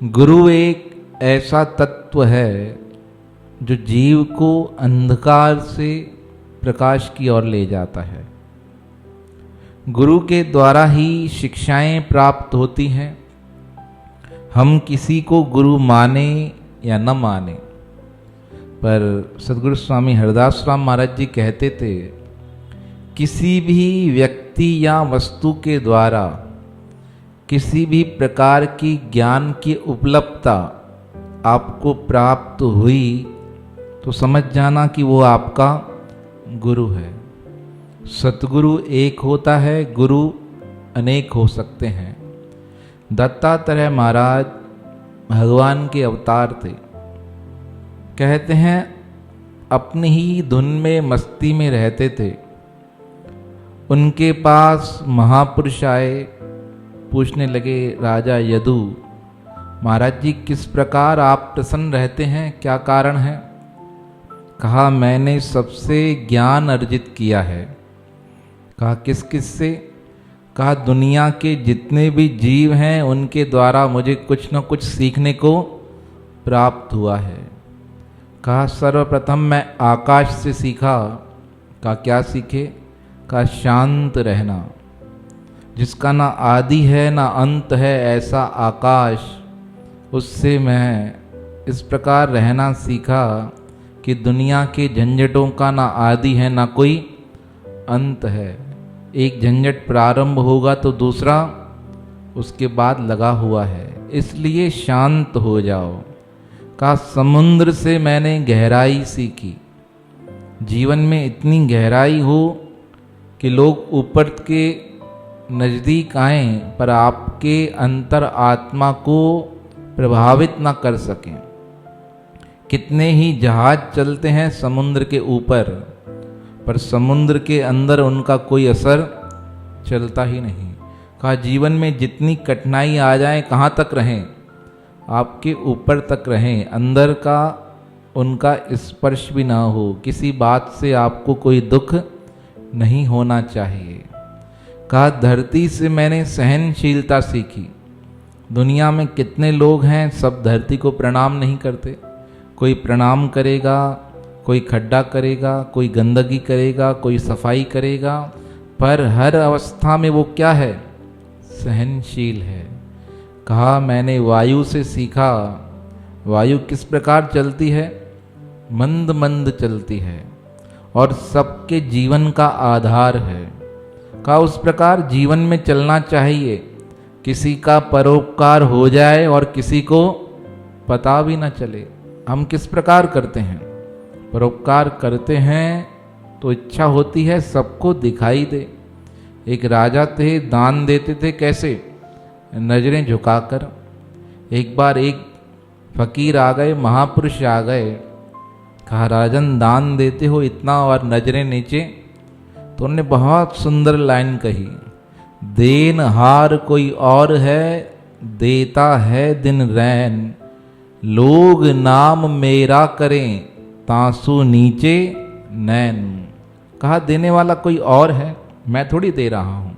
गुरु एक ऐसा तत्व है जो जीव को अंधकार से प्रकाश की ओर ले जाता है। गुरु के द्वारा ही शिक्षाएं प्राप्त होती हैं। हम किसी को गुरु माने या न माने, पर सद्गुरु स्वामी हरदास राम महाराज जी कहते थे, किसी भी व्यक्ति या वस्तु के द्वारा किसी भी प्रकार की ज्ञान की उपलब्धता आपको प्राप्त हुई तो समझ जाना कि वो आपका गुरु है। सतगुरु एक होता है, गुरु अनेक हो सकते हैं। दत्तात्रेय महाराज भगवान के अवतार थे। कहते हैं अपनी ही धुन में मस्ती में रहते थे। उनके पास महापुरुष आए, पूछने लगे, राजा यदु महाराज जी किस प्रकार आप प्रसन्न रहते हैं, क्या कारण है? कहा मैंने सबसे ज्ञान अर्जित किया है। कहा किस किस से? कहा दुनिया के जितने भी जीव हैं उनके द्वारा मुझे कुछ न कुछ सीखने को प्राप्त हुआ है। कहा सर्वप्रथम मैं आकाश से सीखा। कहा क्या सीखे? कहा शांत रहना, जिसका ना आदि है ना अंत है ऐसा आकाश, उससे मैं इस प्रकार रहना सीखा कि दुनिया के झंझटों का ना आदि है ना कोई अंत है। एक झंझट प्रारंभ होगा तो दूसरा उसके बाद लगा हुआ है, इसलिए शांत हो जाओ। कहा समुद्र से मैंने गहराई सीखी। जीवन में इतनी गहराई हो कि लोग ऊपर के नज़दीक आए पर आपके अंतर आत्मा को प्रभावित ना कर सकें। कितने ही जहाज चलते हैं समुद्र के ऊपर, पर समुद्र के अंदर उनका कोई असर चलता ही नहीं। कहा जीवन में जितनी कठिनाई आ जाए कहाँ तक रहें? आपके ऊपर तक रहें, अंदर का उनका स्पर्श भी ना हो। किसी बात से आपको कोई दुख नहीं होना चाहिए। कहा धरती से मैंने सहनशीलता सीखी। दुनिया में कितने लोग हैं, सब धरती को प्रणाम नहीं करते। कोई प्रणाम करेगा, कोई खड्डा करेगा, कोई गंदगी करेगा, कोई सफाई करेगा, पर हर अवस्था में वो क्या है? सहनशील है। कहा मैंने वायु से सीखा। वायु किस प्रकार चलती है? मंद मंद चलती है और सबके जीवन का आधार है। कहा उस प्रकार जीवन में चलना चाहिए, किसी का परोपकार हो जाए और किसी को पता भी न चले। हम किस प्रकार करते हैं? परोपकार करते हैं तो इच्छा होती है सबको दिखाई दे। एक राजा थे, दान देते थे कैसे? नजरें झुकाकर। एक बार एक फकीर आ गए, महापुरुष आ गए। कहा राजन दान देते हो इतना और नजरें नीचे? तो उन्होंने बहुत सुंदर लाइन कही, देनहार कोई और है, देता है दिन रैन, लोग नाम मेरा करें, तांसू नीचे नैन। कहा देने वाला कोई और है, मैं थोड़ी दे रहा हूँ।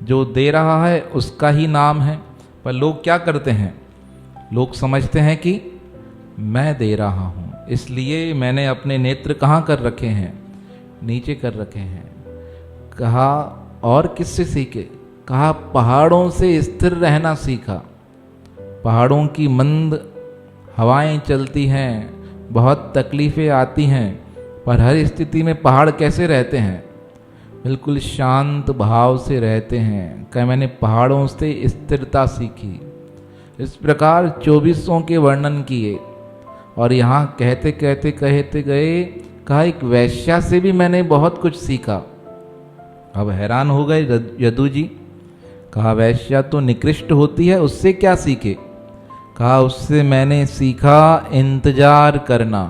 जो दे रहा है उसका ही नाम है, पर लोग क्या करते हैं? लोग समझते हैं कि मैं दे रहा हूँ, इसलिए मैंने अपने नेत्र कहाँ कर रखे हैं? नीचे कर रखे हैं। कहा और किससे सीखे? कहा पहाड़ों से स्थिर रहना सीखा। पहाड़ों की मंद हवाएं चलती हैं, बहुत तकलीफ़ें आती हैं, पर हर स्थिति में पहाड़ कैसे रहते हैं? बिल्कुल शांत भाव से रहते हैं। कहा मैंने पहाड़ों से स्थिरता सीखी। इस प्रकार 24 के वर्णन किए और यहाँ कहते कहते गए। कहा एक वैश्या से भी मैंने बहुत कुछ सीखा। अब हैरान हो गए यदु जी। कहा वैश्या तो निकृष्ट होती है, उससे क्या सीखे? कहा उससे मैंने सीखा इंतजार करना।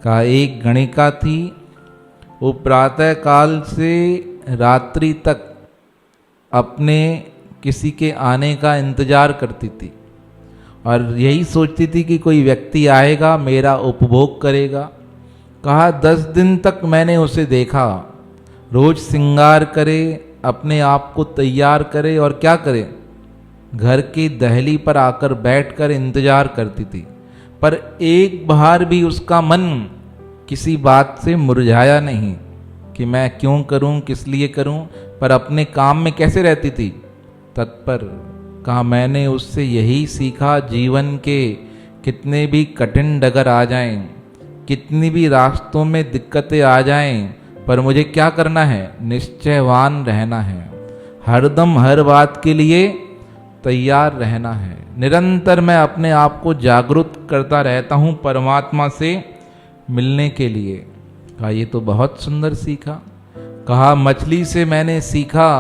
कहा एक गणिका थी, वो प्रातः काल से रात्रि तक अपने किसी के आने का इंतजार करती थी और यही सोचती थी कि कोई व्यक्ति आएगा, मेरा उपभोग करेगा। कहा 10 दिन तक मैंने उसे देखा, रोज श्रृंगार करे, अपने आप को तैयार करे और क्या करे? घर की दहली पर आकर बैठकर इंतजार करती थी, पर एक बार भी उसका मन किसी बात से मुरझाया नहीं कि मैं क्यों करूं, किस लिए करूं, पर अपने काम में कैसे रहती थी, तत्पर। कहा मैंने उससे यही सीखा, जीवन के कितने भी कठिन डगर आ जाएं, कितनी भी रास्तों में दिक्कतें आ जाएं, पर मुझे क्या करना है, निश्चयवान रहना है, हरदम हर बात के लिए तैयार रहना है। निरंतर मैं अपने आप को जागरूक करता रहता हूँ परमात्मा से मिलने के लिए। कहा ये तो बहुत सुंदर सीखा। कहा मछली से मैंने सीखा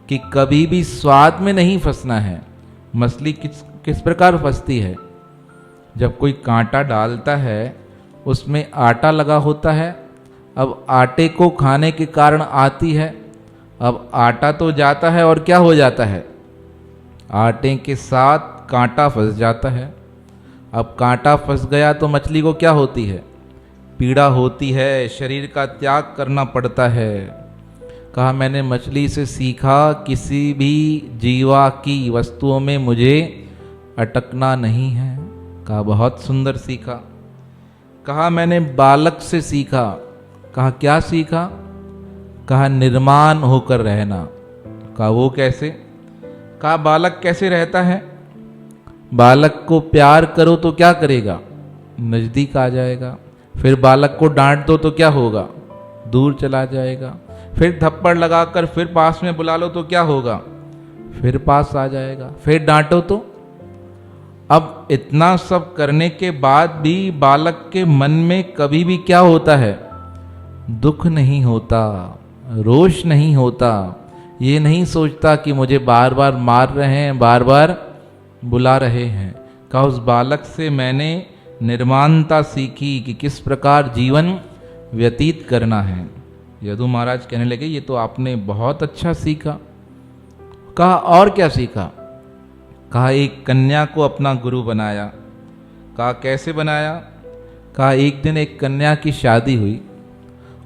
कि कभी भी स्वाद में नहीं फंसना है। मछली किस प्रकार फंसती है, जब कोई कांटा डालता है उसमें आटा लगा होता है, अब आटे को खाने के कारण आती है, अब आटा तो जाता है और क्या हो जाता है, आटे के साथ कांटा फंस जाता है। अब कांटा फंस गया तो मछली को क्या होती है, पीड़ा होती है, शरीर का त्याग करना पड़ता है। कहा मैंने मछली से सीखा किसी भी जीवा की वस्तुओं में मुझे अटकना नहीं है। कहा बहुत सुंदर सीखा। कहा मैंने बालक से सीखा। कहा क्या सीखा, कहा निर्माण होकर रहना। कहा वो कैसे, कहा बालक कैसे रहता है, बालक को प्यार करो तो क्या करेगा, नजदीक आ जाएगा, फिर बालक को डांट दो तो क्या होगा, दूर चला जाएगा, फिर थप्पड़ लगाकर फिर पास में बुला लो तो क्या होगा, फिर पास आ जाएगा, फिर डांटो तो। अब इतना सब करने के बाद भी बालक के मन में कभी भी क्या होता है, दुख नहीं होता, रोष नहीं होता, ये नहीं सोचता कि मुझे बार बार मार रहे हैं, बार बार बुला रहे हैं। कहा उस बालक से मैंने निर्माणता सीखी कि किस प्रकार जीवन व्यतीत करना है। यदु महाराज कहने लगे ये तो आपने बहुत अच्छा सीखा। कहा और क्या सीखा, कहा एक कन्या को अपना गुरु बनाया। कहा कैसे बनाया, कहा एक दिन एक कन्या की शादी हुई।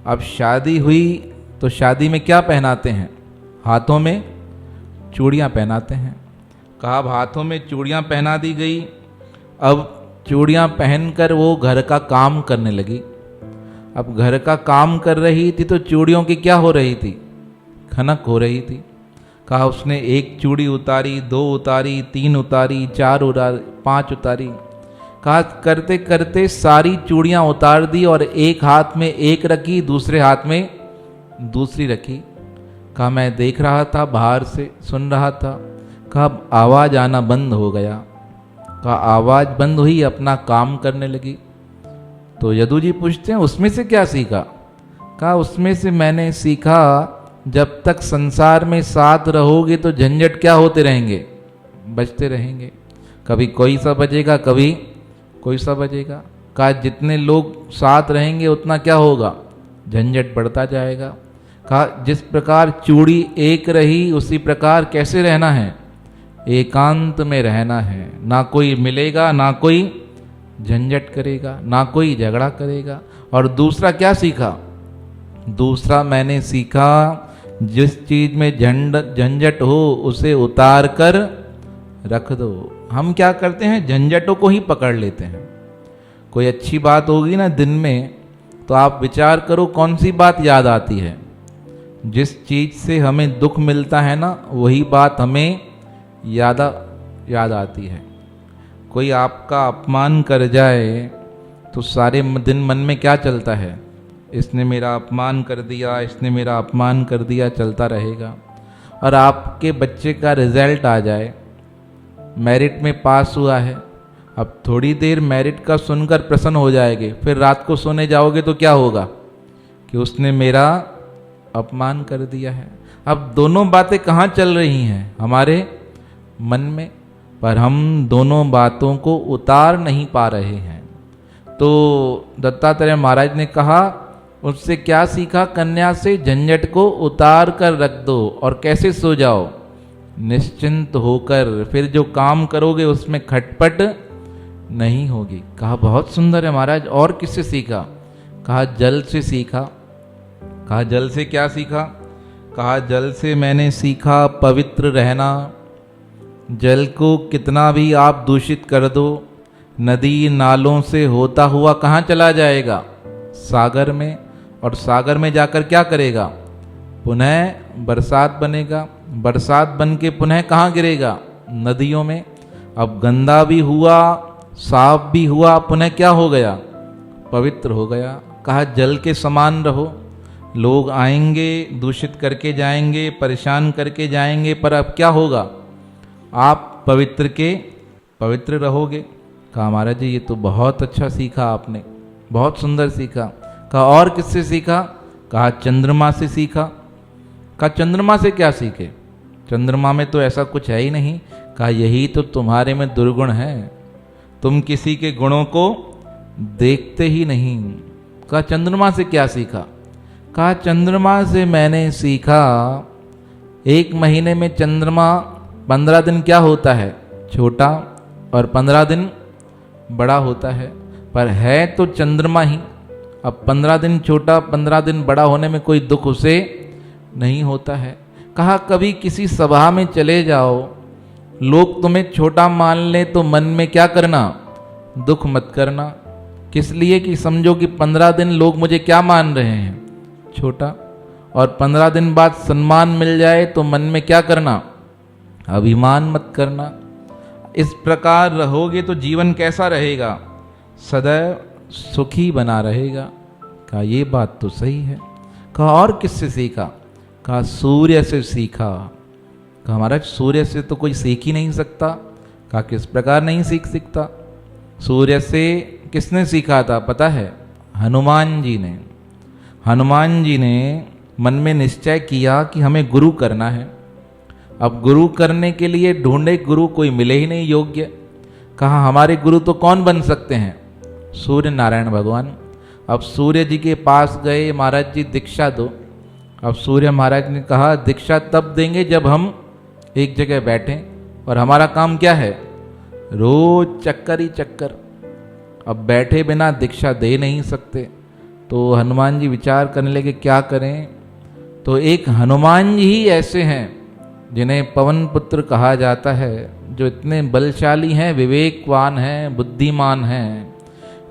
अब शादी हुई तो शादी में क्या पहनाते हैं, हाथों में चूड़ियाँ पहनाते हैं। कहा अब हाथों में चूड़ियाँ पहना दी गई। अब चूड़ियाँ पहनकर वो घर का काम करने लगी। अब घर का काम कर रही थी तो चूड़ियों की क्या हो रही थी, खनक हो रही थी। कहा उसने एक चूड़ी उतारी, दो उतारी, तीन उतारी, चार उतारी, पांच उतारी। कहा करते करते सारी चूड़ियाँ उतार दी और एक हाथ में एक रखी, दूसरे हाथ में दूसरी रखी। कहा मैं देख रहा था, बाहर से सुन रहा था। कहा आवाज़ आना बंद हो गया। कहा आवाज़ बंद हुई, अपना काम करने लगी। तो यदु जी पूछते हैं उसमें से क्या सीखा। कहा उसमें से मैंने सीखा जब तक संसार में साथ रहोगे तो झंझट क्या होते रहेंगे, बचते रहेंगे। कभी कोई सा बजेगा, कभी कोई सा बजेगा। कहा जितने लोग साथ रहेंगे उतना क्या होगा, झंझट बढ़ता जाएगा। कहा जिस प्रकार चूड़ी एक रही उसी प्रकार कैसे रहना है, एकांत में रहना है। ना कोई मिलेगा, ना कोई झंझट करेगा, ना कोई झगड़ा करेगा। और दूसरा क्या सीखा, दूसरा मैंने सीखा जिस चीज में झंझट हो उसे उतार कर रख दो। हम क्या करते हैं, झंझटों को ही पकड़ लेते हैं। कोई अच्छी बात होगी ना दिन में तो आप विचार करो कौन सी बात याद आती है, जिस चीज से हमें दुख मिलता है ना वही बात हमें याद आती है। कोई आपका अपमान कर जाए तो सारे दिन मन में क्या चलता है, इसने मेरा अपमान कर दिया, इसने मेरा अपमान कर दिया, चलता रहेगा। और आपके बच्चे का रिजल्ट आ जाए, मेरिट में पास हुआ है, अब थोड़ी देर मेरिट का सुनकर प्रसन्न हो जाएंगे, फिर रात को सोने जाओगे तो क्या होगा कि उसने मेरा अपमान कर दिया है। अब दोनों बातें कहाँ चल रही हैं, हमारे मन में, पर हम दोनों बातों को उतार नहीं पा रहे हैं। तो दत्तात्रेय महाराज ने कहा उससे क्या सीखा, कन्या से झंझट को उतार कर रख दो और कैसे सो जाओ, निश्चिंत होकर, फिर जो काम करोगे उसमें खटपट नहीं होगी। कहा बहुत सुंदर है महाराज, और किससे सीखा, कहा जल से सीखा। कहा जल से क्या सीखा, कहा जल से मैंने सीखा पवित्र रहना, जल को कितना भी आप दूषित कर दो, नदी नालों से होता हुआ कहाँ चला जाएगा? सागर में। और सागर में जाकर क्या करेगा? पुनः बरसात बनेगा, बरसात बन के पुनः कहाँ गिरेगा? नदियों में। अब गंदा भी हुआ, साफ भी हुआ, पुनः क्या हो गया? पवित्र हो गया। कहा जल के समान रहो। लोग आएंगे, दूषित करके जाएंगे, परेशान करके जाएंगे, पर अब क्या होगा? आप पवित्र के पवित्र रहोगे। कहा महाराज जी ये तो बहुत अच्छा सीखा आपने, बहुत सुंदर सीखा। कहा और किससे सीखा? कहा चंद्रमा से सीखा। कहा चंद्रमा से क्या सीखे? चंद्रमा में तो ऐसा कुछ है ही नहीं। कहा यही तो तुम्हारे में दुर्गुण है, तुम किसी के गुणों को देखते ही नहीं। कहा चंद्रमा से क्या सीखा? कहा चंद्रमा से मैंने सीखा, एक महीने में चंद्रमा 15 दिन क्या होता है? छोटा, और 15 दिन बड़ा होता है, पर है तो चंद्रमा ही। अब 15 दिन छोटा 15 दिन बड़ा होने में कोई दुख उसे नहीं होता है। कहा कभी किसी सभा में चले जाओ, लोग तुम्हें छोटा मान ले तो मन में क्या करना? दुख मत करना। किस लिए? कि समझो कि 15 दिन लोग मुझे क्या मान रहे हैं? छोटा। और 15 दिन बाद सम्मान मिल जाए तो मन में क्या करना? अभिमान मत करना। इस प्रकार रहोगे तो जीवन कैसा रहेगा? सदैव सुखी बना रहेगा। कहा ये बात तो सही है। कहा और किससे सीखा? कहा सूर्य से सीखा। कहा महाराज सूर्य से तो कोई सीख ही नहीं सकता। कहा किस प्रकार नहीं सीख सकता? सूर्य से किसने सीखा था पता है? हनुमान जी ने। हनुमान जी ने मन में निश्चय किया कि हमें गुरु करना है। अब गुरु करने के लिए ढूंढे, गुरु कोई मिले ही नहीं योग्य। कहा हमारे गुरु तो कौन बन सकते हैं? सूर्य नारायण भगवान। अब सूर्य जी के पास गए, महाराज जी दीक्षा दो। अब सूर्य महाराज ने कहा दीक्षा तब देंगे जब हम एक जगह बैठें, और हमारा काम क्या है? रोज चक्कर ही चक्कर। अब बैठे बिना दीक्षा दे नहीं सकते। तो हनुमान जी विचार करने लगे क्या करें। तो एक हनुमान जी ही ऐसे हैं जिन्हें पवन पुत्र कहा जाता है, जो इतने बलशाली हैं, विवेकवान हैं, बुद्धिमान हैं।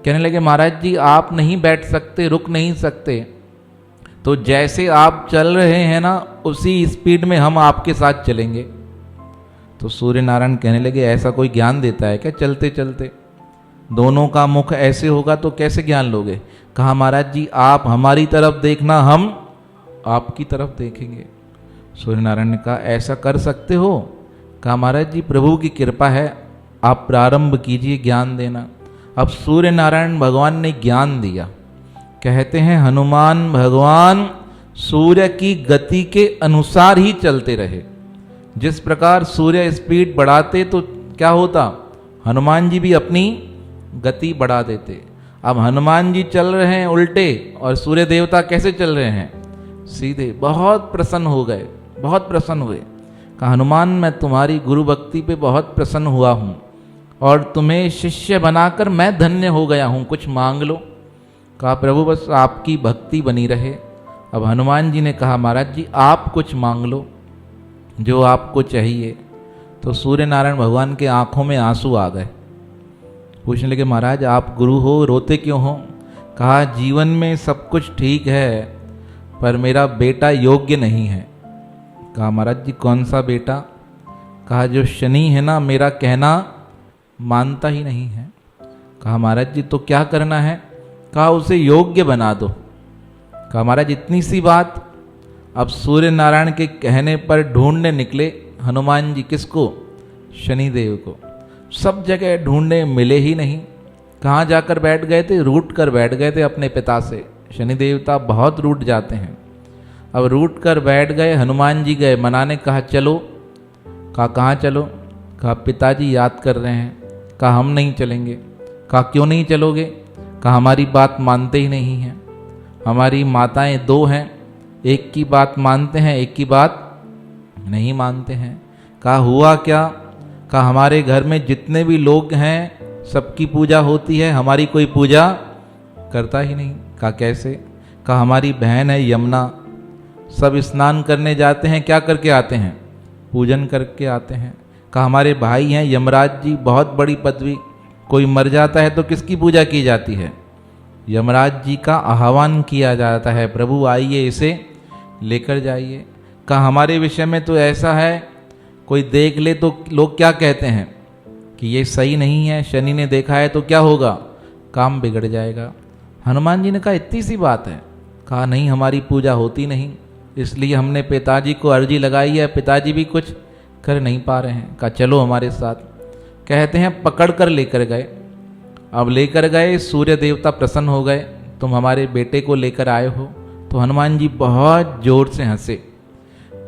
कहने लगे महाराज जी आप नहीं बैठ सकते, रुक नहीं सकते, तो जैसे आप चल रहे हैं ना उसी स्पीड में हम आपके साथ चलेंगे। तो सूर्य नारायण कहने लगे ऐसा कोई ज्ञान देता है क्या? चलते चलते दोनों का मुख ऐसे होगा तो कैसे ज्ञान लोगे? कहा महाराज जी आप हमारी तरफ देखना, हम आपकी तरफ देखेंगे। सूर्य नारायण ने कहा ऐसा कर सकते हो? कहा महाराज जी प्रभु की कृपा है, आप प्रारंभ कीजिए ज्ञान देना। अब सूर्य नारायण भगवान ने ज्ञान दिया। कहते हैं हनुमान भगवान सूर्य की गति के अनुसार ही चलते रहे। जिस प्रकार सूर्य स्पीड बढ़ाते तो क्या होता? हनुमान जी भी अपनी गति बढ़ा देते। अब हनुमान जी चल रहे हैं उल्टे और सूर्य देवता कैसे चल रहे हैं? सीधे। बहुत प्रसन्न हो गए, बहुत प्रसन्न हुए। कहा हनुमान मैं तुम्हारी गुरु भक्ति पे बहुत प्रसन्न हुआ हूँ और तुम्हें शिष्य बनाकर मैं धन्य हो गया हूँ, कुछ मांग लो। कहा प्रभु बस आपकी भक्ति बनी रहे। अब हनुमान जी ने कहा महाराज जी आप कुछ मांग लो जो आपको चाहिए। तो सूर्य नारायण भगवान के आंखों में आंसू आ गए। पूछने लगे महाराज आप गुरु हो, रोते क्यों हो? कहा जीवन में सब कुछ ठीक है पर मेरा बेटा योग्य नहीं है। कहा महाराज जी कौन सा बेटा? कहा जो शनि है ना, मेरा कहना मानता ही नहीं है। कहा महाराज जी तो क्या करना है? कहा उसे योग्य बना दो। कहा महाराज इतनी सी बात? अब सूर्य नारायण के कहने पर ढूंढने निकले हनुमान जी किसको? शनिदेव को। सब जगह ढूंढे, मिले ही नहीं। कहाँ जाकर बैठ गए थे? रूठ कर बैठ गए थे अपने पिता से। शनि देवता बहुत रूठ जाते हैं। अब रूठ कर बैठ गए। हनुमान जी गए मनाने, कहा चलो। कहा कहाँ चलो? कहा पिताजी याद कर रहे हैं। कहा हम नहीं चलेंगे। कहा क्यों नहीं चलोगे? कहा हमारी बात मानते ही नहीं हैं। हमारी माताएं दो हैं, एक की बात मानते हैं, एक की बात नहीं मानते हैं। कहा हुआ क्या? कहा हमारे घर में जितने भी लोग हैं सबकी पूजा होती है, हमारी कोई पूजा करता ही नहीं। कहा कैसे? कहा हमारी बहन है यमुना, सब स्नान करने जाते हैं, क्या करके आते हैं? पूजन करके आते हैं। कहा हमारे भाई हैं यमराज जी, बहुत बड़ी पदवी, कोई मर जाता है तो किसकी पूजा की जाती है? यमराज जी का आह्वान किया जाता है, प्रभु आइए इसे लेकर जाइए। कहा हमारे विषय में तो ऐसा है, कोई देख ले तो लोग क्या कहते हैं कि ये सही नहीं है, शनि ने देखा है तो क्या होगा, काम बिगड़ जाएगा। हनुमान जी ने कहा इतनी सी बात है? कहा नहीं, हमारी पूजा होती नहीं, इसलिए हमने पिताजी को अर्जी लगाई है, पिताजी भी कुछ कर नहीं पा रहे हैं। कहा चलो हमारे साथ। कहते हैं पकड़ कर लेकर गए। अब लेकर गए, सूर्य देवता प्रसन्न हो गए, तुम हमारे बेटे को लेकर आए हो। तो हनुमान जी बहुत जोर से हंसे,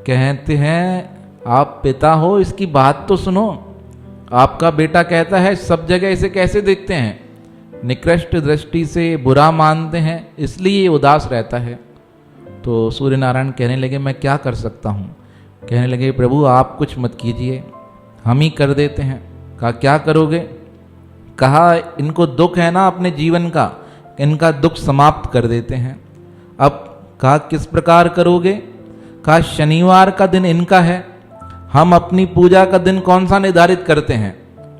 कहते हैं आप पिता हो, इसकी बात तो सुनो। आपका बेटा कहता है सब जगह इसे कैसे देखते हैं, निकृष्ट दृष्टि से बुरा मानते हैं, इसलिए उदास रहता है। तो सूर्य नारायण कहने लगे मैं क्या कर सकता हूँ? कहने लगे प्रभु आप कुछ मत कीजिए, हम ही कर देते हैं। कहा क्या करोगे? कहा इनको दुख है ना अपने जीवन का, इनका दुख समाप्त कर देते हैं। अब कहा किस प्रकार करोगे? कहा शनिवार का दिन इनका है, हम अपनी पूजा का दिन कौन सा निर्धारित करते हैं?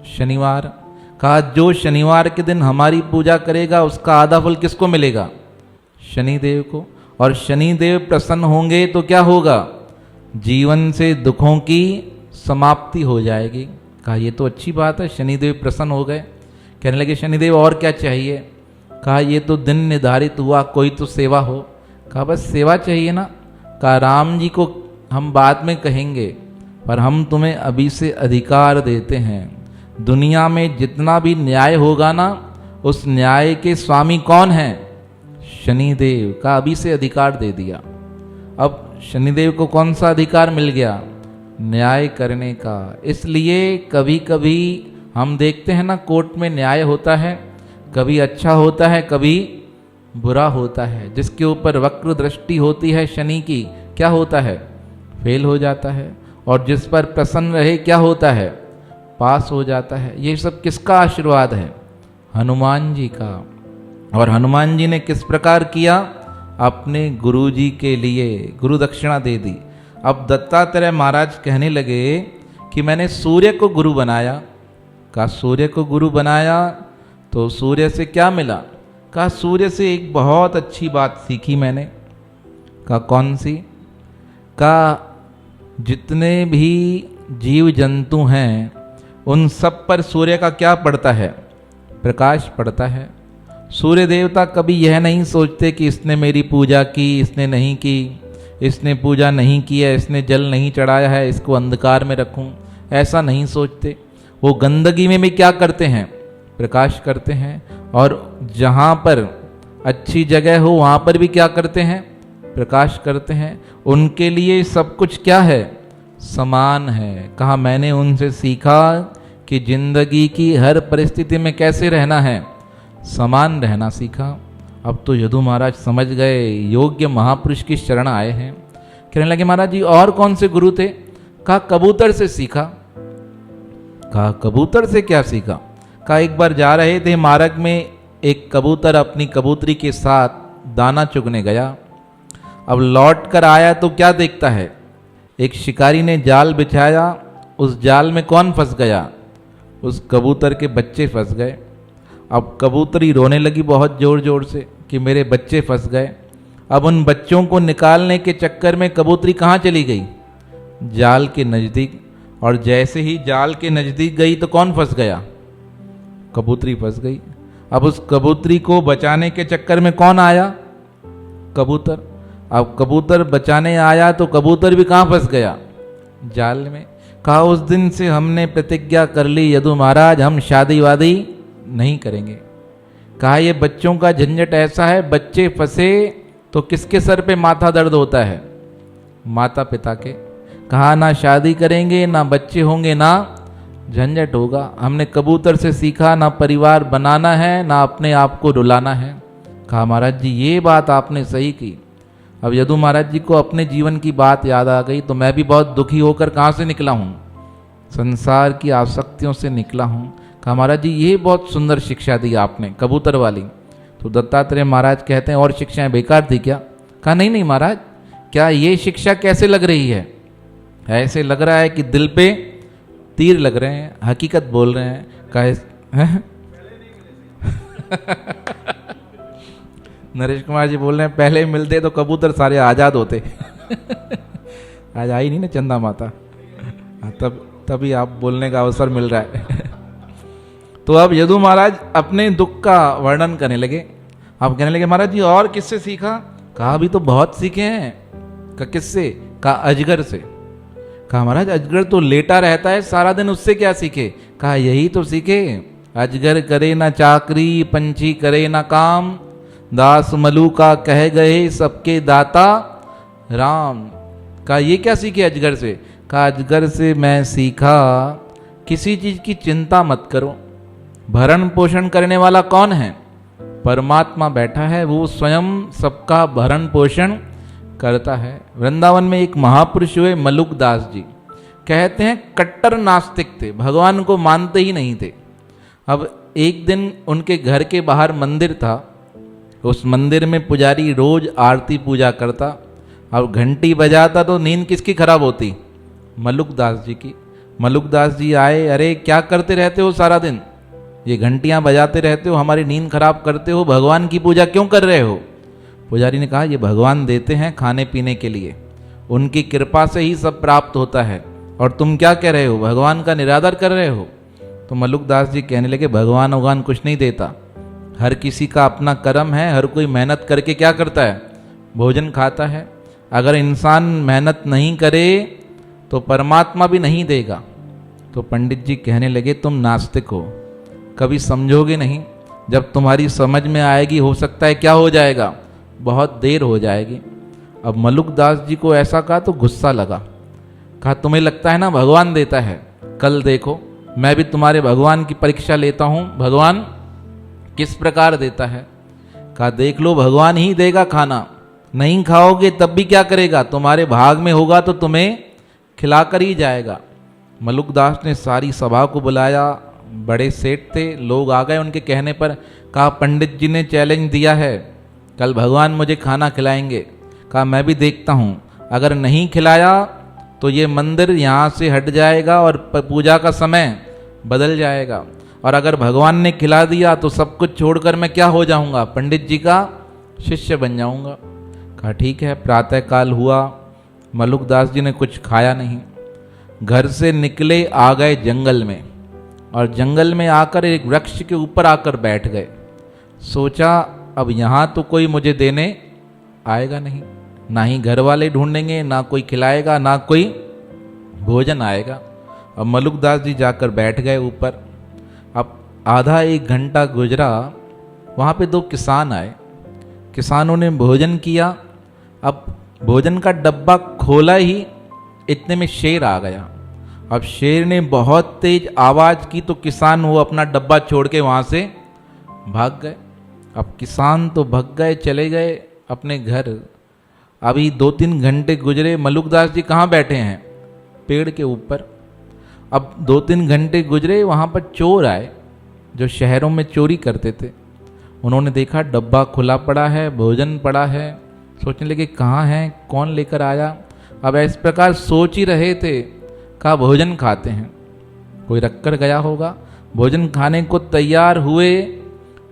शनिवार। कहा जो शनिवार के दिन हमारी पूजा करेगा उसका आधा फल किसको मिलेगा? शनिदेव को। और शनिदेव प्रसन्न होंगे तो क्या होगा? जीवन से दुखों की समाप्ति हो जाएगी। कहा ये तो अच्छी बात है, शनिदेव प्रसन्न हो गए। कहने लगे शनिदेव और क्या चाहिए? कहा ये तो दिन निर्धारित हुआ, कोई तो सेवा हो। कहा बस सेवा चाहिए ना? कहा राम जी को हम बाद में कहेंगे, पर हम तुम्हें अभी से अधिकार देते हैं। दुनिया में जितना भी न्याय होगा ना, उस न्याय के स्वामी कौन हैं? शनिदेव। का अभी से अधिकार दे दिया। अब शनिदेव को कौन सा अधिकार मिल गया? न्याय करने का। इसलिए कभी कभी हम देखते हैं ना, कोर्ट में न्याय होता है, कभी अच्छा होता है, कभी बुरा होता है। जिसके ऊपर वक्र दृष्टि होती है शनि की, क्या होता है? फेल हो जाता है। और जिस पर प्रसन्न रहे क्या होता है? पास हो जाता है। ये सब किसका आशीर्वाद है? हनुमान जी का। और हनुमान जी ने किस प्रकार किया? अपने गुरु जी के लिए गुरु दक्षिणा दे दी। अब दत्तात्रेय महाराज कहने लगे कि मैंने सूर्य को गुरु बनाया। कहा सूर्य को गुरु बनाया तो सूर्य से क्या मिला? कहा सूर्य से एक बहुत अच्छी बात सीखी मैंने। कहा कौन सी? कहा जितने भी जीव जंतु हैं उन सब पर सूर्य का क्या पड़ता है? प्रकाश पड़ता है। सूर्य देवता कभी यह नहीं सोचते कि इसने मेरी पूजा की, इसने नहीं की, इसने पूजा नहीं की है, इसने जल नहीं चढ़ाया है, इसको अंधकार में रखूं, ऐसा नहीं सोचते। वो गंदगी में भी क्या करते हैं? प्रकाश करते हैं। और जहाँ पर अच्छी जगह हो वहाँ पर भी क्या करते हैं? प्रकाश करते हैं। उनके लिए सब कुछ क्या है? समान है। कहा मैंने उनसे सीखा कि जिंदगी की हर परिस्थिति में कैसे रहना है? समान रहना सीखा। अब तो यदु महाराज समझ गए, योग्य महापुरुष की शरण आए हैं। कहने लगे महाराज जी और कौन से गुरु थे? कहा कबूतर से सीखा। कहा कबूतर से क्या सीखा? कहा एक बार जा रहे थे मार्ग में, एक कबूतर अपनी कबूतरी के साथ दाना चुगने गया। अब लौट कर आया तो क्या देखता है? एक शिकारी ने जाल बिछाया, उस जाल में कौन फंस गया? उस कबूतर के बच्चे फंस गए। अब कबूतरी रोने लगी बहुत जोर जोर से कि मेरे बच्चे फंस गए। अब उन बच्चों को निकालने के चक्कर में कबूतरी कहाँ चली गई? जाल के नज़दीक। और जैसे ही जाल के नज़दीक गई तो कौन फंस गया? कबूतरी फंस गई। अब उस कबूतरी को बचाने के चक्कर में कौन आया? कबूतर। अब कबूतर बचाने आया तो कबूतर भी कहाँ फंस गया? जाल में। कहा उस दिन से हमने प्रतिज्ञा कर ली यदु महाराज हम शादी वादी नहीं करेंगे। कहा ये बच्चों का झंझट ऐसा है, बच्चे फंसे तो किसके सर पे माथा दर्द होता है? माता पिता के। कहा ना शादी करेंगे, ना बच्चे होंगे, ना झंझट होगा। हमने कबूतर से सीखा ना परिवार बनाना है, ना अपने आप को रुलाना है। कहा महाराज जी ये बात आपने सही की। अब यदु महाराज जी को अपने जीवन की बात याद आ गई तो मैं भी बहुत दुखी होकर कहाँ से निकला हूँ? संसार की आसक्तियों से निकला हूँ। कहा महाराज जी ये बहुत सुंदर शिक्षा दी आपने, कबूतर वाली। तो दत्तात्रेय महाराज कहते हैं और शिक्षाएं बेकार थी क्या? कहा नहीं नहीं महाराज, क्या ये शिक्षा कैसे लग रही है? ऐसे लग रहा है कि दिल पे तीर लग रहे हैं, हकीकत बोल रहे हैं, कहे नरेश कुमार जी बोल रहे हैं पहले मिलते तो कबूतर सारे आजाद होते। आज आई नहीं ना चंदा माता, तभी आप बोलने का अवसर मिल रहा है। तो अब यदु महाराज अपने दुख का वर्णन करने लगे। अब कहने लगे महाराज जी और किससे सीखा? कहा अभी तो बहुत सीखे हैं। कहा किससे? कहा अजगर से। कहा महाराज अजगर तो लेटा रहता है सारा दिन, उससे क्या सीखे? कहा यही तो सीखे। अजगर करे ना चाकरी, पंछी करे ना काम, दास मलू का कह गए सबके दाता राम। कहा ये क्या सीखे अजगर से? कहा अजगर से मैं सीखा किसी चीज की चिंता मत करो। भरण पोषण करने वाला कौन है? परमात्मा बैठा है, वो स्वयं सबका भरण पोषण करता है। वृंदावन में एक महापुरुष हुए मलुक दास जी, कहते हैं कट्टर नास्तिक थे, भगवान को मानते ही नहीं थे। अब एक दिन उनके घर के बाहर मंदिर था, उस मंदिर में पुजारी रोज आरती पूजा करता। अब घंटी बजाता तो नींद किसकी खराब होती? मलुक दास जी की। मलुक दास जी आए, अरे क्या करते रहते हो सारा दिन, ये घंटियां बजाते रहते हो, हमारी नींद खराब करते हो, भगवान की पूजा क्यों कर रहे हो? पुजारी ने कहा ये भगवान देते हैं खाने पीने के लिए, उनकी कृपा से ही सब प्राप्त होता है, और तुम क्या कह रहे हो, भगवान का निरादर कर रहे हो। तो मलुक दास जी कहने लगे भगवान भगवान कुछ नहीं देता, हर किसी का अपना कर्म है, हर कोई मेहनत करके क्या करता है, भोजन खाता है। अगर इंसान मेहनत नहीं करे तो परमात्मा भी नहीं देगा। तो पंडित जी कहने लगे तुम नास्तिक हो, कभी समझोगे नहीं, जब तुम्हारी समझ में आएगी हो सकता है क्या हो जाएगा, बहुत देर हो जाएगी। अब मलुक दास जी को ऐसा कहा तो गुस्सा लगा। कहा तुम्हें लगता है ना भगवान देता है, कल देखो मैं भी तुम्हारे भगवान की परीक्षा लेता हूँ, भगवान किस प्रकार देता है। कहा देख लो भगवान ही देगा खाना, नहीं खाओगे तब भी क्या करेगा, तुम्हारे भाग में होगा तो तुम्हें खिलाकर ही जाएगा। मलुक दास ने सारी सभा को बुलाया, बड़े सेठ थे, लोग आ गए उनके कहने पर। कहा पंडित जी ने चैलेंज दिया है, कल भगवान मुझे खाना खिलाएंगे। कहा मैं भी देखता हूँ, अगर नहीं खिलाया तो ये मंदिर यहाँ से हट जाएगा और पूजा का समय बदल जाएगा, और अगर भगवान ने खिला दिया तो सब कुछ छोड़कर मैं क्या हो जाऊँगा, पंडित जी का शिष्य बन जाऊँगा। कहा ठीक है। प्रातः काल हुआ, मलुक दास जी ने कुछ खाया नहीं, घर से निकले, आ गए जंगल में, और जंगल में आकर एक वृक्ष के ऊपर आकर बैठ गए। सोचा अब यहाँ तो कोई मुझे देने आएगा नहीं, ना ही घर वाले ढूंढेंगे, ना कोई खिलाएगा, ना कोई भोजन आएगा। अब मलुक दास जी जाकर बैठ गए ऊपर। अब आधा एक घंटा गुजरा, वहाँ पे दो किसान आए, किसानों ने भोजन किया। अब भोजन का डब्बा खोला ही इतने में शेर आ गया। अब शेर ने बहुत तेज आवाज की तो किसान वो अपना डब्बा छोड़ के वहां से भाग गए। अब किसान तो भाग गए, चले गए अपने घर। अभी 2-3 घंटे गुजरे, मलुक दास जी कहाँ बैठे हैं, पेड़ के ऊपर। अब 2-3 घंटे गुजरे, वहां पर चोर आए जो शहरों में चोरी करते थे। उन्होंने देखा डब्बा खुला पड़ा है, भोजन पड़ा है, सोचने लगे कहाँ है, कौन लेकर आया। अब इस प्रकार सोच ही रहे थे, कहा भोजन खाते हैं, कोई रखकर गया होगा। भोजन खाने को तैयार हुए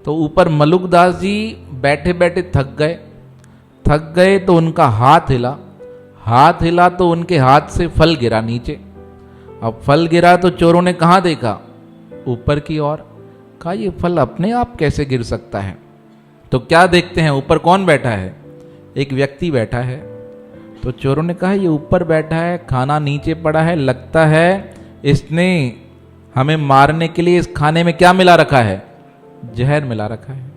तो ऊपर मलुक दास जी बैठे बैठे थक गए तो उनका हाथ हिला तो उनके हाथ से फल गिरा नीचे। अब फल गिरा तो चोरों ने कहाँ देखा, ऊपर की ओर। कहा ये फल अपने आप कैसे गिर सकता है। तो क्या देखते हैं, ऊपर कौन बैठा है, एक व्यक्ति बैठा है। तो चोरों ने कहा ये ऊपर बैठा है, खाना नीचे पड़ा है, लगता है इसने हमें मारने के लिए इस खाने में क्या मिला रखा है, जहर मिला रखा है।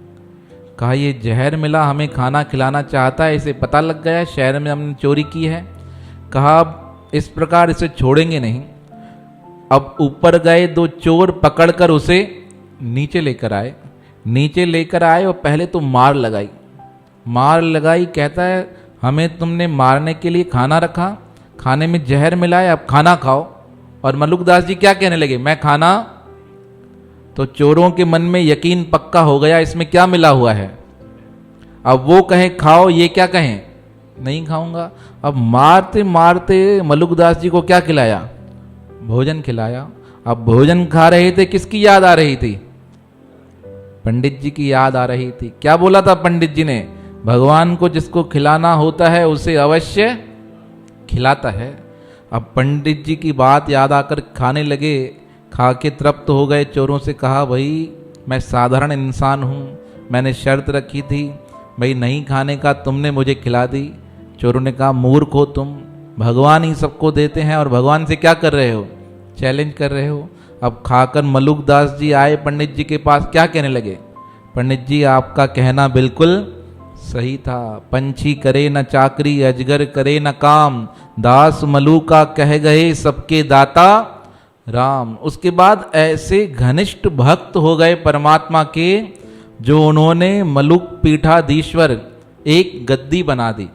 कहा ये जहर मिला, हमें खाना खिलाना चाहता है, इसे पता लग गया शहर में हमने चोरी की है। कहा इस प्रकार इसे छोड़ेंगे नहीं। अब ऊपर गए, 2 चोर पकड़कर उसे नीचे लेकर आए और पहले तो मार लगाई। कहता है हमें तुमने मारने के लिए खाना रखा, खाने में जहर मिलाए, अब खाना खाओ। और मलुक दास जी क्या कहने लगे, मैं खाना। तो चोरों के मन में यकीन पक्का हो गया इसमें क्या मिला हुआ है। अब वो कहें खाओ, ये क्या कहें नहीं खाऊंगा। अब मारते मारते मलुक दास जी को क्या खिलाया, भोजन खिलाया। अब भोजन खा रहे थे, किसकी याद आ रही थी? पंडित जी की याद आ रही थी। क्या बोला था पंडित जी ने? भगवान को जिसको खिलाना होता है उसे अवश्य खिलाता है। अब पंडित जी की बात याद आकर खाने लगे। खा के तृप्त हो गए। चोरों से कहा, भाई मैं साधारण इंसान हूँ, मैंने शर्त रखी थी भाई नहीं खाने का, तुमने मुझे खिला दी। चोरों ने कहा, मूर्ख हो तुम, भगवान ही सबको देते हैं और भगवान से क्या कर रहे हो? चैलेंज कर रहे हो। अब खाकर मलुक दास जी आए पंडित जी के पास। क्या कहने लगे? पंडित जी आपका कहना बिल्कुल सही था। पंछी करे न चाकरी, अजगर करे न काम, दास मलुका कह गए सबके दाता राम। उसके बाद ऐसे घनिष्ठ भक्त हो गए परमात्मा के, जो उन्होंने मलुक पीठाधीश्वर एक गद्दी बना दी।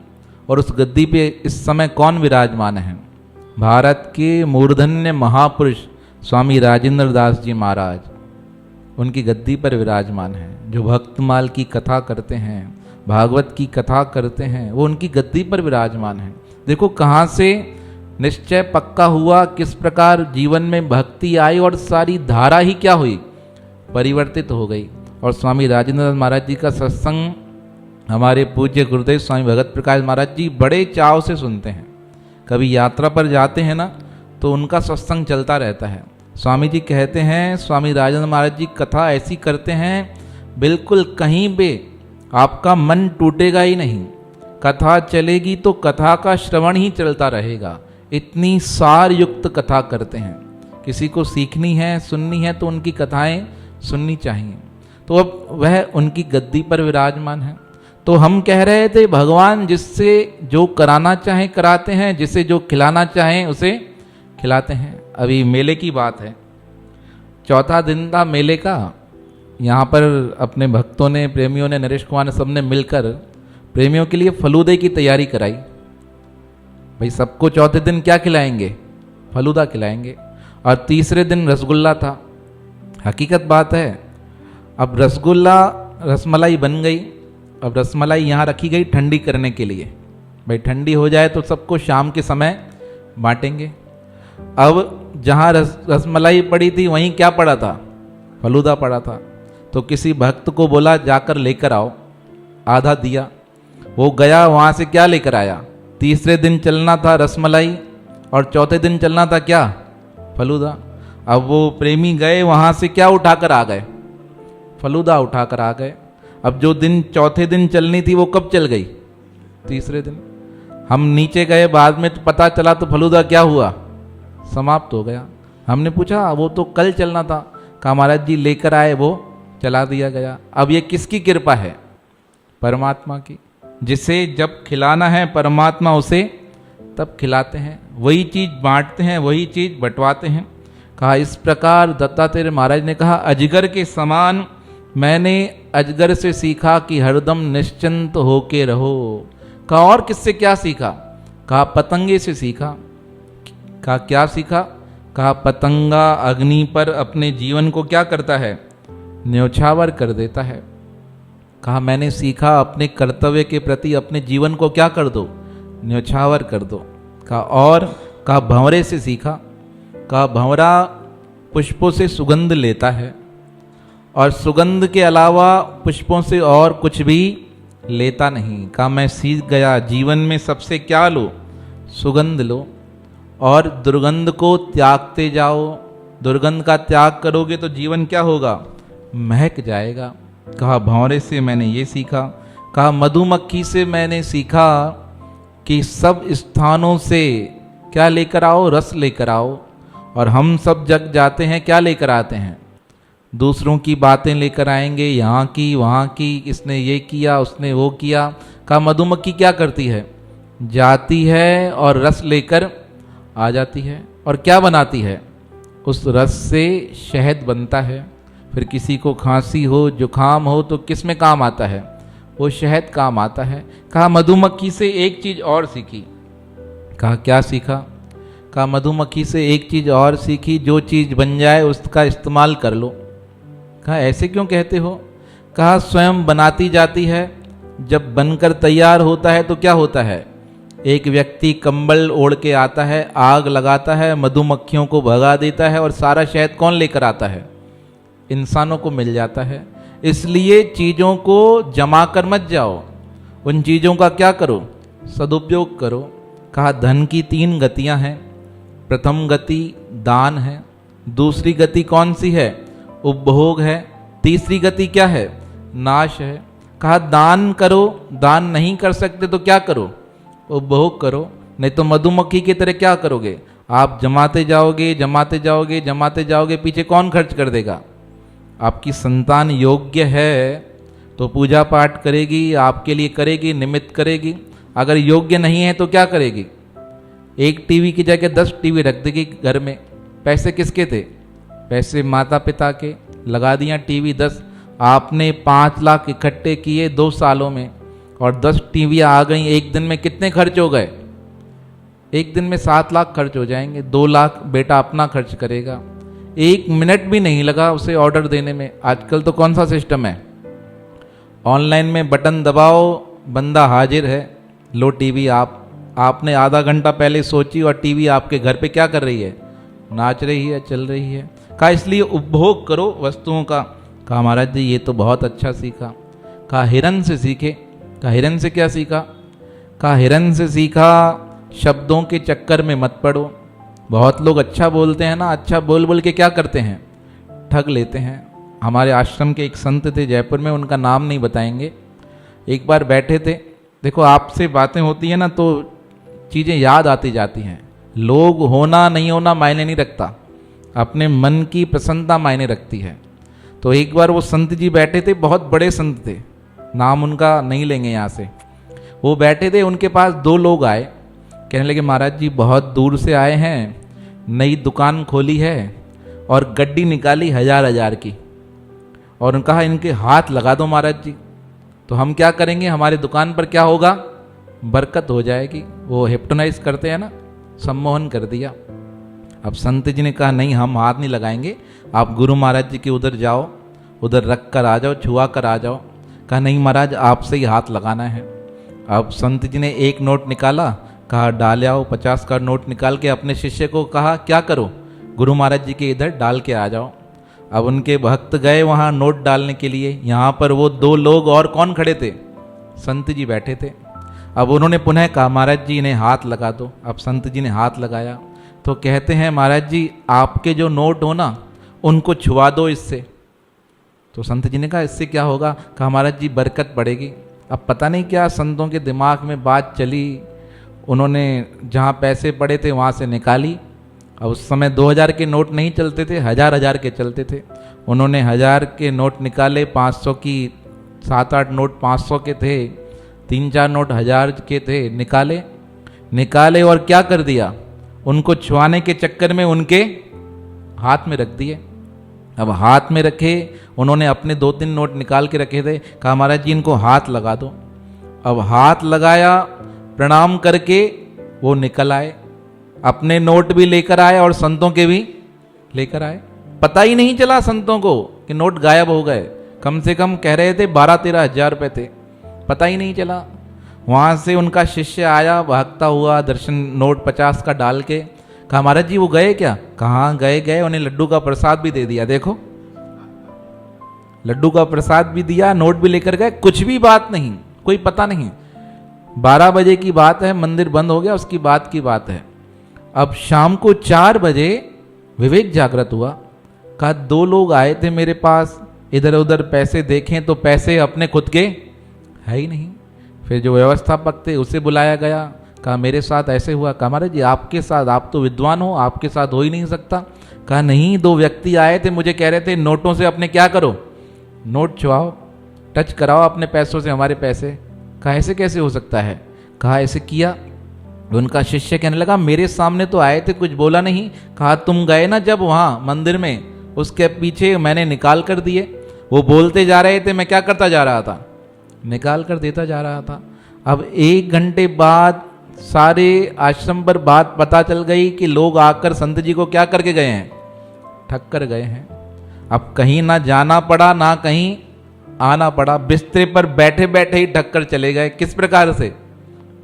और उस गद्दी पे इस समय कौन विराजमान है? भारत के मूर्धन्य महापुरुष स्वामी राजेंद्र दास जी महाराज उनकी गद्दी पर विराजमान है। जो भक्तमाल की कथा करते हैं, भागवत की कथा करते हैं, वो उनकी गद्दी पर विराजमान है। देखो कहाँ से निश्चय पक्का हुआ, किस प्रकार जीवन में भक्ति आई और सारी धारा ही क्या हुई? परिवर्तित हो गई। और स्वामी राजेंद्र दास महाराज जी का सत्संग हमारे पूज्य गुरुदेव स्वामी भगत प्रकाश महाराज जी बड़े चाव से सुनते हैं। कभी यात्रा पर जाते हैं ना तो उनका सत्संग चलता रहता है। स्वामी जी कहते हैं, स्वामी राजेंद्र महाराज जी कथा ऐसी करते हैं बिल्कुल कहीं पे आपका मन टूटेगा ही नहीं। कथा चलेगी तो कथा का श्रवण ही चलता रहेगा। इतनी सार युक्त कथा करते हैं। किसी को सीखनी है, सुननी है तो उनकी कथाएं सुननी चाहिए। तो अब वह उनकी गद्दी पर विराजमान है। तो हम कह रहे थे भगवान जिससे जो कराना चाहें कराते हैं, जिसे जो खिलाना चाहें उसे खिलाते हैं। अभी मेले की बात है, चौथा दिन था मेले का। यहाँ पर अपने भक्तों ने, प्रेमियों ने, नरेश कुमार ने, सबने मिलकर प्रेमियों के लिए फलूदे की तैयारी कराई। भाई सबको चौथे दिन क्या खिलाएंगे? फलूदा खिलाएंगे। और तीसरे दिन रसगुल्ला था। हकीकत बात है, अब रसगुल्ला रसमलाई बन गई। अब रसमलाई यहाँ रखी गई ठंडी करने के लिए। भाई ठंडी हो जाए तो सबको शाम के समय बांटेंगे। अब जहाँ रसमलाई पड़ी थी वहीं क्या पड़ा था? फलूदा पड़ा था। तो किसी भक्त को बोला जाकर लेकर आओ। आधा दिया, वो गया, वहाँ से क्या लेकर आया? तीसरे दिन चलना था रसमलाई और चौथे दिन चलना था क्या? फलूदा। अब वो प्रेमी गए, वहाँ से क्या उठाकर आ गए? फलूदा उठाकर आ गए। अब जो दिन चौथे दिन चलनी थी वो कब चल गई? तीसरे दिन। हम नीचे गए, बाद में तो पता चला तो फलूदा क्या हुआ? समाप्त हो गया। हमने पूछा वो तो कल चलना था। कहा महाराज जी लेकर आए, वो चला दिया गया। अब ये किसकी कृपा है? परमात्मा की। जिसे जब खिलाना है परमात्मा उसे तब खिलाते हैं, वही चीज बांटते हैं, वही चीज बंटवाते हैं। कहा इस प्रकार दत्तात्रेय महाराज ने कहा, अजगर के समान मैंने अजगर से सीखा कि हरदम निश्चिंत होके रहो। कहा और किससे क्या सीखा? कहा पतंगे से सीखा। कहा क्या सीखा? कहा पतंगा अग्नि पर अपने जीवन को क्या करता है? न्योछावर कर देता है। कहा मैंने सीखा अपने कर्तव्य के प्रति अपने जीवन को क्या कर दो? न्योछावर कर दो। कहा और? कहा भंवरे से सीखा। कहा भंवरा पुष्पों से सुगंध लेता है और सुगंध के अलावा पुष्पों से और कुछ भी लेता नहीं। कहा मैं सीख गया जीवन में सबसे क्या लो? सुगंध लो और दुर्गंध को त्यागते जाओ। दुर्गंध का त्याग करोगे तो जीवन क्या होगा? महक जाएगा। कहा भंवरे से मैंने ये सीखा। कहा मधुमक्खी से मैंने सीखा कि सब स्थानों से क्या लेकर आओ? रस लेकर आओ। और हम सब जग जाते हैं, क्या लेकर आते हैं? दूसरों की बातें लेकर आएंगे, यहाँ की वहाँ की, इसने ये किया उसने वो किया। कहा मधुमक्खी क्या करती है? जाती है और रस लेकर आ जाती है। और क्या बनाती है? उस रस से शहद बनता है। फिर किसी को खांसी हो, जुखाम हो तो किस में काम आता है? वो शहद काम आता है। कहा मधुमक्खी से एक चीज और सीखी। कहा क्या सीखा? कहा मधुमक्खी से एक चीज और सीखी, जो चीज बन जाए उसका इस्तेमाल कर लो। कहा ऐसे क्यों कहते हो? कहा स्वयं बनाती जाती है, जब बनकर तैयार होता है तो क्या होता है? एक व्यक्ति कंबल ओढ़ के आता है, आग लगाता है, मधुमक्खियों को भगा देता है और सारा शहद कौन लेकर आता है? इंसानों को मिल जाता है। इसलिए चीज़ों को जमा कर मत जाओ, उन चीज़ों का क्या करो? सदुपयोग करो। कहा धन की 3 गतियां हैं। प्रथम गति दान है, दूसरी गति कौन सी है? उपभोग है, तीसरी गति क्या है? नाश है। कहा दान करो, दान नहीं कर सकते तो क्या करो? उपभोग करो। नहीं तो मधुमक्खी की तरह क्या करोगे? आप जमाते जाओगे, जमाते जाओगे, जमाते जाओगे, पीछे कौन खर्च कर देगा? आपकी संतान योग्य है तो पूजा पाठ करेगी, आपके लिए करेगी, निमित्त करेगी। अगर योग्य नहीं है तो क्या करेगी? एक टीवी की जगह 10 टीवी रख देगी घर में। पैसे किसके थे? पैसे माता पिता के। लगा दिया टीवी 10। आपने 5 लाख इकट्ठे किए 2 सालों में और 10 टीवी आ गई। एक दिन में कितने खर्च हो गए? एक दिन में 7 लाख खर्च हो जाएंगे। 2 लाख बेटा अपना खर्च करेगा। 1 मिनट भी नहीं लगा उसे ऑर्डर देने में। आजकल तो कौन सा सिस्टम है? ऑनलाइन में बटन दबाओ, बंदा हाजिर है, लो टीवी। आपने आधा घंटा पहले सोची और टीवी आपके घर पे क्या कर रही है? नाच रही है, चल रही है। कहा इसलिए उपभोग करो वस्तुओं का। कहा महाराज जी ये तो बहुत अच्छा सीखा। कहा हिरन से सीखे। कहा हिरन से क्या सीखा? कहा हिरन से सीखा शब्दों के चक्कर में मत पड़ो। बहुत लोग अच्छा बोलते हैं ना, अच्छा बोल बोल के क्या करते हैं? ठग लेते हैं। हमारे आश्रम के एक संत थे जयपुर में, उनका नाम नहीं बताएंगे। एक बार बैठे थे, देखो आपसे बातें होती है ना तो चीज़ें याद आती जाती हैं। लोग होना नहीं होना मायने नहीं रखता, अपने मन की प्रसन्नता मायने रखती है। तो एक बार वो संत जी बैठे थे, बहुत बड़े संत थे, नाम उनका नहीं लेंगे यहाँ से। वो बैठे थे, उनके पास 2 लोग आए, कहने लगे महाराज जी बहुत दूर से आए हैं, नई दुकान खोली है और गड्डी निकाली 1000 की, और कहा इनके हाथ लगा दो महाराज जी, तो हम क्या करेंगे, हमारी दुकान पर क्या होगा? बरकत हो जाएगी। वो हिप्नोटाइज करते हैं ना, सम्मोहन कर दिया। अब संत जी ने कहा नहीं हम हाथ नहीं लगाएंगे, आप गुरु महाराज जी के उधर जाओ, उधर रख कर आ जाओ, छुआ कर आ जाओ। कहा नहीं महाराज आपसे ही हाथ लगाना है। अब संत जी ने 1 नोट निकाला, कहा डाल आओ। 50 का नोट निकाल के अपने शिष्य को कहा क्या करो, गुरु महाराज जी के इधर डाल के आ जाओ। अब उनके भक्त गए वहाँ नोट डालने के लिए। यहाँ पर वो 2 लोग और कौन खड़े थे? संत जी बैठे थे। अब उन्होंने पुनः कहा महाराज जी इन्हें हाथ लगा दो। अब संत जी ने हाथ लगाया तो कहते हैं महाराज जी आपके जो नोट हो ना उनको छुआ दो इससे। तो संत जी ने कहा इससे क्या होगा? कहा महाराज जी बरकत बढ़ेगी। अब पता नहीं क्या संतों के दिमाग में बात चली, उन्होंने जहाँ पैसे पड़े थे वहाँ से निकाली। अब उस समय 2000 के नोट नहीं चलते थे, 1000 के चलते थे। उन्होंने 1000 के नोट निकाले, 500 की 7-8 नोट 500 के थे, 3-4 नोट 1000 के थे, निकाले और क्या कर दिया? उनको छुआने के चक्कर में उनके हाथ में रख दिए। अब हाथ में रखे, उन्होंने अपने 2-3 नोट निकाल के रखे थे, कहा महाराज जी इनको हाथ लगा दो। अब हाथ लगाया, प्रणाम करके वो निकल आए, अपने नोट भी लेकर आए और संतों के भी लेकर आए। पता ही नहीं चला संतों को कि नोट गायब हो गए। कम से कम कह रहे थे 12-13 हजार रुपये थे, पता ही नहीं चला। वहाँ से उनका शिष्य आया, भागता हुआ दर्शन नोट 50 का डाल के, कहा महाराज जी वो गए क्या? कहाँ गए, उन्हें लड्डू का प्रसाद भी दे दिया। देखो लड्डू का प्रसाद भी दिया, नोट भी लेकर गए, कुछ भी बात नहीं, कोई पता नहीं। 12 बजे की बात है, मंदिर बंद हो गया, उसकी बात की बात है। अब शाम को 4 बजे विवेक जागृत हुआ। कहा 2 लोग आए थे मेरे पास, इधर उधर पैसे देखें तो पैसे अपने खुद के है ही नहीं। फिर जो व्यवस्थापक थे उसे बुलाया गया, कहा मेरे साथ ऐसे हुआ। कहा महाराज जी आपके साथ, आप तो विद्वान हो, आपके साथ हो ही नहीं सकता। कहा नहीं, 2 व्यक्ति आए थे, मुझे कह रहे थे नोटों से अपने क्या करो, नोट छुआओ, टच कराओ अपने पैसों से हमारे पैसे। कहा ऐसे कैसे हो सकता है? कहा ऐसे किया। उनका शिष्य कहने लगा मेरे सामने तो आए थे, कुछ बोला नहीं। कहा तुम गए ना जब वहाँ मंदिर में, उसके पीछे मैंने निकाल कर दिए। वो बोलते जा रहे थे, मैं क्या करता जा रहा था? निकाल कर देता जा रहा था। अब 1 घंटे बाद सारे आश्रम पर बात पता चल गई कि लोग आकर संत जी को क्या करके गए हैं? ठग कर गए हैं। अब कहीं ना जाना पड़ा ना कहीं आना पड़ा, बिस्तर पर बैठे बैठे ही ठग कर चले गए। किस प्रकार से?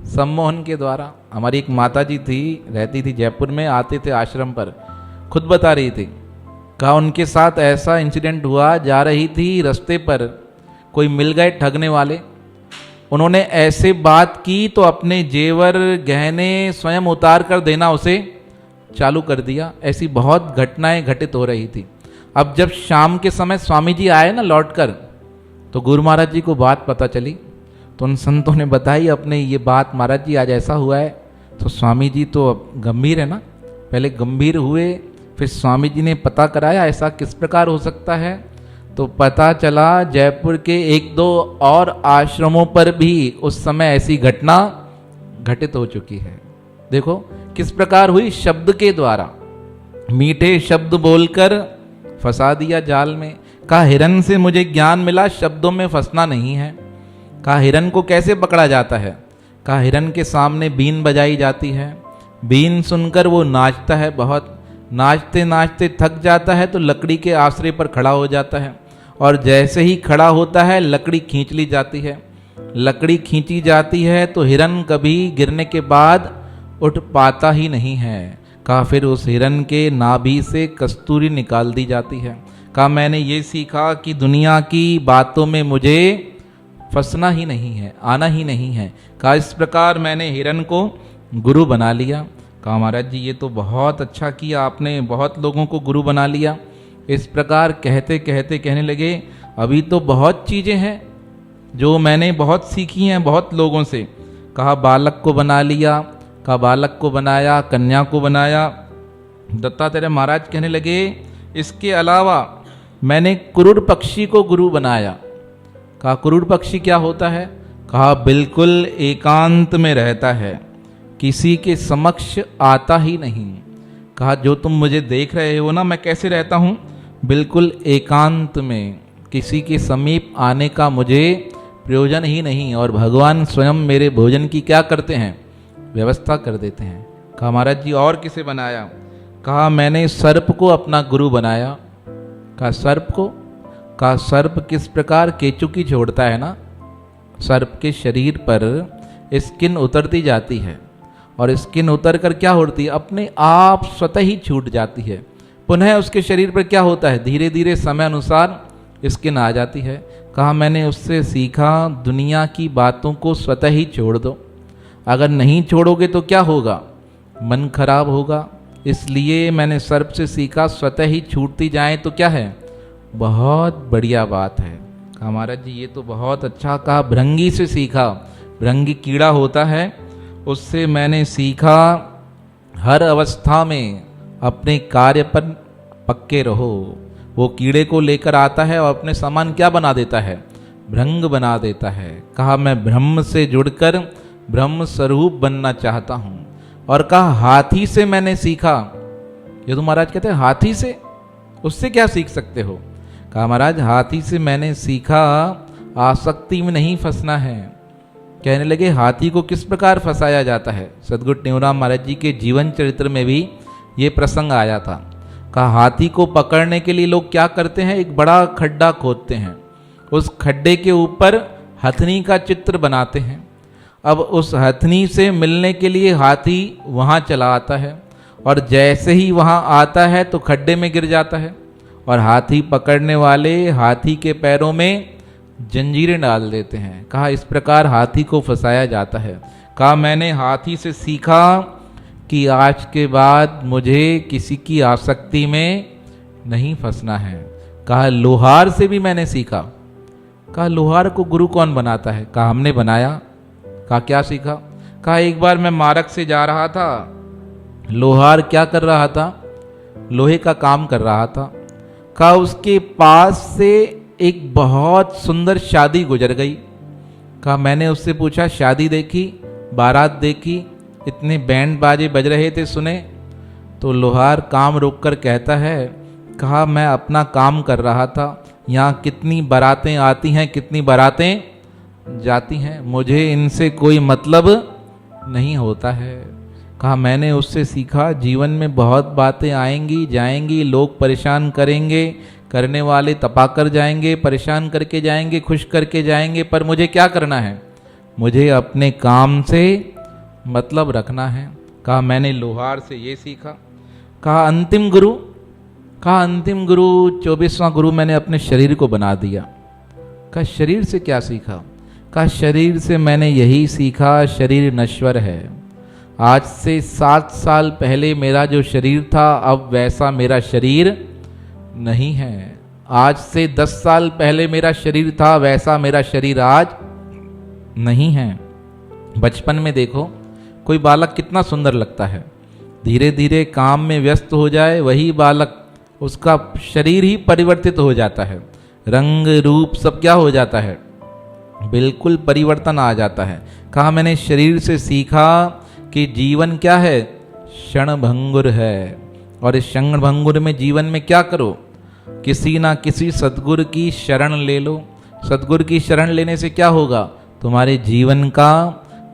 सम्मोहन के द्वारा। हमारी एक माता जी थी, रहती थी जयपुर में, आते थे आश्रम पर, खुद बता रही थी, कहा उनके साथ ऐसा इंसिडेंट हुआ, जा रही थी रास्ते पर कोई मिल गए ठगने वाले, उन्होंने ऐसे बात की तो अपने जेवर गहने स्वयं उतार कर देना उसे चालू कर दिया। ऐसी बहुत घटनाएं घटित हो रही थी। अब जब शाम के समय स्वामी जी आए ना लौटकर, तो गुरु महाराज जी को बात पता चली, तो उन संतों ने बताई अपने ये बात, महाराज जी आज ऐसा हुआ है। तो स्वामी जी तो अब गंभीर है ना, पहले गंभीर हुए, फिर स्वामी जी ने पता कराया ऐसा किस प्रकार हो सकता है। तो पता चला जयपुर के एक दो और आश्रमों पर भी उस समय ऐसी घटना घटित हो चुकी है। देखो किस प्रकार हुई, शब्द के द्वारा, मीठे शब्द बोलकर फंसा दिया जाल में। कहा हिरन से मुझे ज्ञान मिला, शब्दों में फंसना नहीं है। कहा हिरन को कैसे पकड़ा जाता है, कहा हिरन के सामने बीन बजाई जाती है, बीन सुनकर वो नाचता है, बहुत नाचते नाचते थक जाता है तो लकड़ी के आश्रय पर खड़ा हो जाता है, और जैसे ही खड़ा होता है लकड़ी खींच ली जाती है। लकड़ी खींची जाती है तो हिरन कभी गिरने के बाद उठ पाता ही नहीं है। कहा फिर उस हिरन के नाभि से कस्तूरी निकाल दी जाती है। कहा मैंने ये सीखा कि दुनिया की बातों में मुझे फंसना ही नहीं है, आना ही नहीं है। कहा इस प्रकार मैंने हिरन को गुरु बना लिया। कहा महाराज जी ये तो बहुत अच्छा किया आपने, बहुत लोगों को गुरु बना लिया। इस प्रकार कहते कहते कहने लगे अभी तो बहुत चीज़ें हैं जो मैंने बहुत सीखी हैं बहुत लोगों से। कहा बालक को बना लिया, कहा बालक को बनाया, कन्या को बनाया। दत्तात्रेय महाराज कहने लगे इसके अलावा मैंने कुरुड़ पक्षी को गुरु बनाया। कहा कुरुड़ पक्षी क्या होता है, कहा बिल्कुल एकांत में रहता है, किसी के समक्ष आता ही नहीं। कहा जो तुम मुझे देख रहे हो ना, मैं कैसे रहता हूँ, बिल्कुल एकांत में, किसी के समीप आने का मुझे प्रयोजन ही नहीं, और भगवान स्वयं मेरे भोजन की क्या करते हैं, व्यवस्था कर देते हैं। कहा महाराज जी और किसे बनाया, कहा मैंने सर्प को अपना गुरु बनाया। कहा सर्प को, कहा सर्प किस प्रकार केचुकी छोड़ता है ना, सर्प के शरीर पर स्किन उतरती जाती है, और स्किन उतर कर क्या होती है, अपने आप स्वतः ही छूट जाती है। पुनः उसके शरीर पर क्या होता है, धीरे धीरे समय अनुसार स्किन आ जाती है। कहा मैंने उससे सीखा दुनिया की बातों को स्वतः ही छोड़ दो, अगर नहीं छोड़ोगे तो क्या होगा, मन खराब होगा। इसलिए मैंने सर्प से सीखा स्वतः ही छूटती जाए तो क्या है, बहुत बढ़िया बात है। कहा महाराज जी ये तो बहुत अच्छा। कहा भृंगी से सीखा, भृंगी कीड़ा होता है, उससे मैंने सीखा हर अवस्था में अपने कार्य पर पक्के रहो। वो कीड़े को लेकर आता है और अपने सामान क्या बना देता है, भृंग बना देता है। कहा मैं ब्रह्म से जुड़कर ब्रह्म स्वरूप बनना चाहता हूँ। और कहा हाथी से मैंने सीखा। ये तो महाराज कहते हैं हाथी से, उससे क्या सीख सकते हो। कहा महाराज हाथी से मैंने सीखा आसक्ति में नहीं फंसना है। कहने लगे हाथी को किस प्रकार फंसाया जाता है। सदगुरु टेऊराम महाराज जी के जीवन चरित्र में भी ये प्रसंग आया था। कहा हाथी को पकड़ने के लिए लोग क्या करते हैं, एक बड़ा खड्डा खोदते हैं, उस खड्डे के ऊपर हथनी का चित्र बनाते हैं। अब उस हथनी से मिलने के लिए हाथी वहाँ चला आता है, और जैसे ही वहाँ आता है तो खड्डे में गिर जाता है, और हाथी पकड़ने वाले हाथी के पैरों में जंजीरें डाल देते हैं। कहा इस प्रकार हाथी को फंसाया जाता है। कहा मैंने हाथी से सीखा कि आज के बाद मुझे किसी की आसक्ति में नहीं फंसना है। कहा लोहार से भी मैंने सीखा। कहा लोहार को गुरु कौन बनाता है, कहा हमने बनाया। कहा क्या सीखा, कहा एक बार मैं मार्ग से जा रहा था, लोहार क्या कर रहा था, लोहे का काम कर रहा था। कहा उसके पास से एक बहुत सुंदर शादी गुजर गई। कहा मैंने उससे पूछा शादी देखी, बारात देखी, इतने बैंड बाजे बज रहे थे सुने। तो लोहार काम रोक कर कहता है, कहा मैं अपना काम कर रहा था, यहाँ कितनी बारातें आती हैं कितनी बारातें जाती हैं, मुझे इनसे कोई मतलब नहीं होता है। कहा मैंने उससे सीखा जीवन में बहुत बातें आएंगी जाएंगी, लोग परेशान करेंगे, करने वाले तपा कर जाएंगे, परेशान करके जाएंगे, खुश करके जाएंगे, पर मुझे क्या करना है, मुझे अपने काम से मतलब रखना है। कहा मैंने लोहार से ये सीखा। कहा अंतिम गुरु, 24वां गुरु मैंने अपने शरीर को बना दिया। कहा शरीर से क्या सीखा? कहा शरीर से मैंने यही सीखा, शरीर नश्वर है। आज से 7 साल पहले मेरा जो शरीर था अब वैसा मेरा शरीर नहीं है। आज से 10 साल पहले मेरा शरीर था वैसा मेरा शरीर आज नहीं है। बचपन में देखो कोई बालक कितना सुंदर लगता है, धीरे धीरे काम में व्यस्त हो जाए वही बालक, उसका शरीर ही परिवर्तित हो जाता है, रंग रूप सब क्या हो जाता है, बिल्कुल परिवर्तन आ जाता है। कहा मैंने शरीर से सीखा कि जीवन क्या है, क्षणभंगुर है। और इस क्षणभंगुर में जीवन में क्या करो, किसी ना किसी सद्गुरु की शरण ले लो। सद्गुरु की शरण लेने से क्या होगा, तुम्हारे जीवन का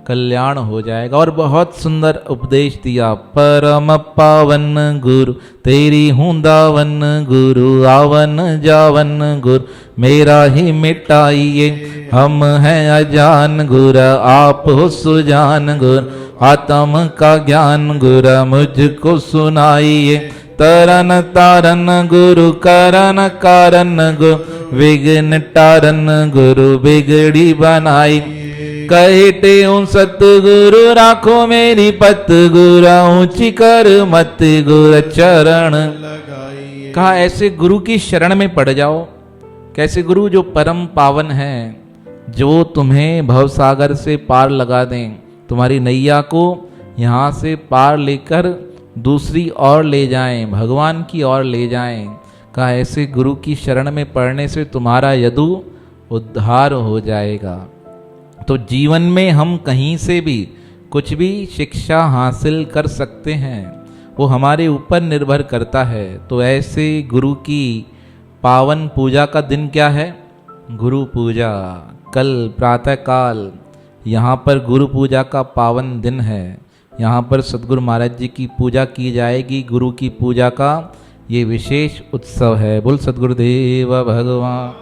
कल्याण हो जाएगा। और बहुत सुंदर उपदेश दिया, परम पावन गुरु तेरी हूँ दावन, गुरु आवन जावन गुरु मेरा ही मिटाइए, हम हैं अजान गुरु आप हो सुजान, गुरु आत्म का ज्ञान गुरु मुझको सुनाइए, तरन तारन गुरु करन कारण गुरु विघ्न टारन गुरु बिगड़ी बनाई, कहते हूँ सतगुरु राखो मेरी पत, गुरु ऊंची कर मत गुरु चरण लगाइए। कहा ऐसे गुरु की शरण में पड़ जाओ। कैसे गुरु? जो परम पावन है, जो तुम्हें भवसागर से पार लगा दें, तुम्हारी नैया को यहाँ से पार लेकर दूसरी ओर ले जाएं, भगवान की ओर ले जाएं। कहा ऐसे गुरु की शरण में पड़ने से तुम्हारा यदु उद्धार हो जाएगा। तो जीवन में हम कहीं से भी कुछ भी शिक्षा हासिल कर सकते हैं, वो हमारे ऊपर निर्भर करता है। तो ऐसे गुरु की पावन पूजा का दिन क्या है, गुरु पूजा। कल प्रातःकाल यहाँ पर गुरु पूजा का पावन दिन है। यहाँ पर सद्गुरु महाराज जी की पूजा की जाएगी। गुरु की पूजा का ये विशेष उत्सव है। बोल सद्गुरुदेव भगवान।